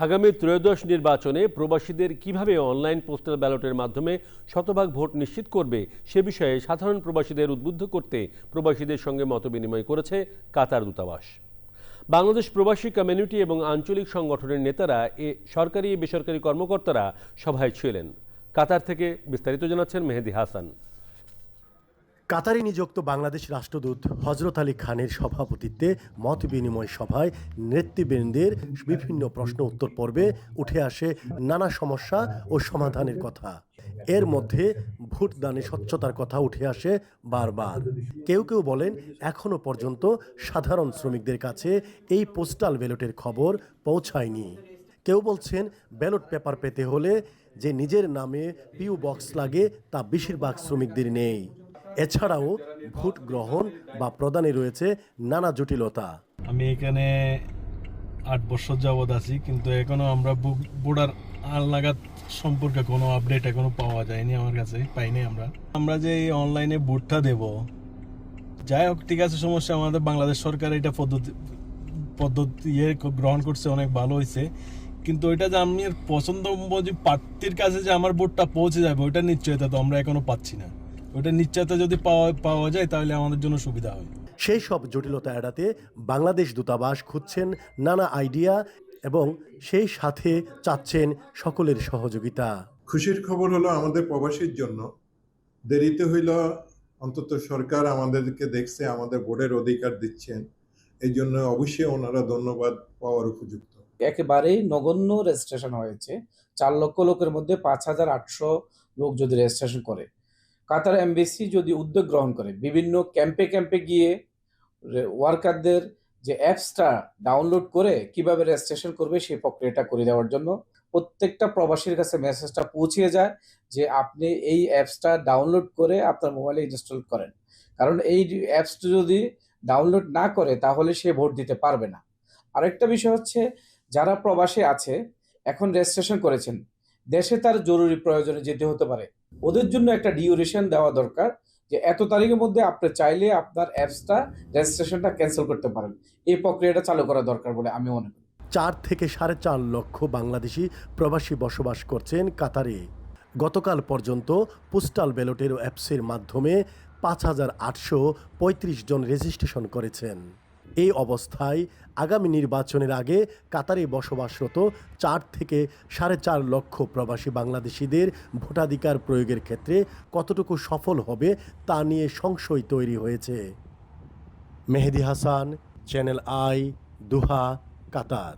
আগামী ত্রয়োদশ নির্বাচনে প্রবাসীদের কিভাবে অনলাইন পোস্টাল ব্যালটের মাধ্যমে শতভাগ ভোট নিশ্চিত করবে সে বিষয়ে সাধারণ প্রবাসীদের উদ্বুদ্ধ করতে প্রবাসীদের সঙ্গে মতবিনিময় করেছে কাতার দূতাবাস। বাংলাদেশ প্রবাসী কমিউনিটি এবং আঞ্চলিক সংগঠনের নেতারা, সরকারি বেসরকারি কর্মকর্তারা সভায় ছিলেন। কাতার থেকে বিস্তারিত জানাচ্ছেন মেহেদি হাসান। কাতারে নিযুক্ত বাংলাদেশ রাষ্ট্রদূত হজরত আলী খানের সভাপতিত্বে মত বিনিময় সভায় নেতৃবৃন্দের বিভিন্ন প্রশ্ন উত্তর পর্বে উঠে আসে নানা সমস্যা ও সমাধানের কথা। এর মধ্যে ভোটদানে স্বচ্ছতার কথা উঠে আসে বারবার। কেউ কেউ বলেন এখনো পর্যন্ত সাধারণ শ্রমিকদের কাছে এই পোস্টাল ব্যালটের খবর পৌঁছায়নি। কেউ বলছেন ব্যালট পেপার পেতে হলে যে নিজের নামে পিও বক্স লাগে তা বেশিরভাগ শ্রমিকদের নেই। এছাড়াও ভোট গ্রহণ বা প্রদানে রয়েছে নানা জটিলতা। আমি এখানে 8 বছর যাবৎ আছি, কিন্তু এখনো আমরা ভোটার নাগাদ সম্পর্কে কোনো আপডেট এখনো পাওয়া যায়নি, আমার কাছে পাইনি। আমরা যে এই অনলাইনে ভোটটা দেব, যাই হোক ঠিক আছে, সমস্যা আমাদের বাংলাদেশ সরকার এটা পদ্ধতি গ্রহণ করছে, অনেক ভালো হয়েছে। কিন্তু ওইটা যে আমি পছন্দ প্রার্থীর কাছে যে আমার ভোটটা পৌঁছে যাবে, ওইটা নিশ্চয়তা তো আমরা এখনো পাচ্ছি না। ওইটা নিশ্চয়তা যদি পাওয়া যায় তাহলে আমাদের জন্য সুবিধা হয়। সেই সব জটিলতা এড়াতে বাংলাদেশ দূতাবাস খুঁজছেন নানা আইডিয়া এবং সেই সাথে চাচ্ছেন সকলের সহযোগিতা। খুশির খবর হলো আমাদের প্রবাসীর জন্য, দেরিতে হইল অন্তত সরকার আমাদেরকে দেখছে, আমাদের ভোটের অধিকার দিচ্ছেন, এই জন্য অবশ্যই ওনারা ধন্যবাদ পাওয়ার উপযুক্ত। একেবারেই নগণ্য রেজিস্ট্রেশন হয়েছে। 4 লক্ষ লোকের মধ্যে 5,800 লোক যদি রেজিস্ট্রেশন করে, কাতার এমবেসি যদি উদ্যোগ গ্রহণ করে বিভিন্ন ক্যাম্পে গিয়ে ওয়ার্কারদের যে অ্যাপসটা ডাউনলোড করে কিভাবে রেজিস্ট্রেশন করবে সেই প্রক্রিয়াটা করে দেওয়ার জন্য প্রত্যেকটা প্রবাসীর কাছে মেসেজটা পৌঁছে যায় যে আপনি এই অ্যাপসটা ডাউনলোড করে আপনার মোবাইলে ইনস্টল করেন। কারণ এই অ্যাপসটা যদি ডাউনলোড না করে তাহলে সে ভোট দিতে পারবে না। আরেকটা বিষয় হচ্ছে, যারা প্রবাসী আছে এখন রেজিস্ট্রেশন করেছেন, দেশে তার জরুরি প্রয়োজনে যেতে হতে পারে, ওদের জন্য একটা ডিউরেশন দেওয়া দরকার যে এত তারিখের মধ্যে আপনি চাইলে আপনার অ্যাপসটা রেজিস্ট্রেশনটা ক্যান্সেল করতে পারেন। এই প্রক্রিয়াটা চালু করা দরকার বলে আমি মনে করি। 4 থেকে 4.5 লক্ষ বাংলাদেশি প্রবাসী বসবাস করছেন কাতারে। গতকাল পর্যন্ত পোস্টাল ব্যালটের অ্যাপসের মাধ্যমে 5,835 জন রেজিস্ট্রেশন করেছেন। এই অবস্থায় আগামী নির্বাচনের আগে কাতারে বসবাসরত 4 থেকে 4.5 লক্ষ প্রবাসী বাংলাদেশিদের ভোটাধিকার প্রয়োগের ক্ষেত্রে কতটুকু সফল হবে তা নিয়ে সংশয় তৈরি হয়েছে। Mehedi Hasan, channel I, Doha, Qatar.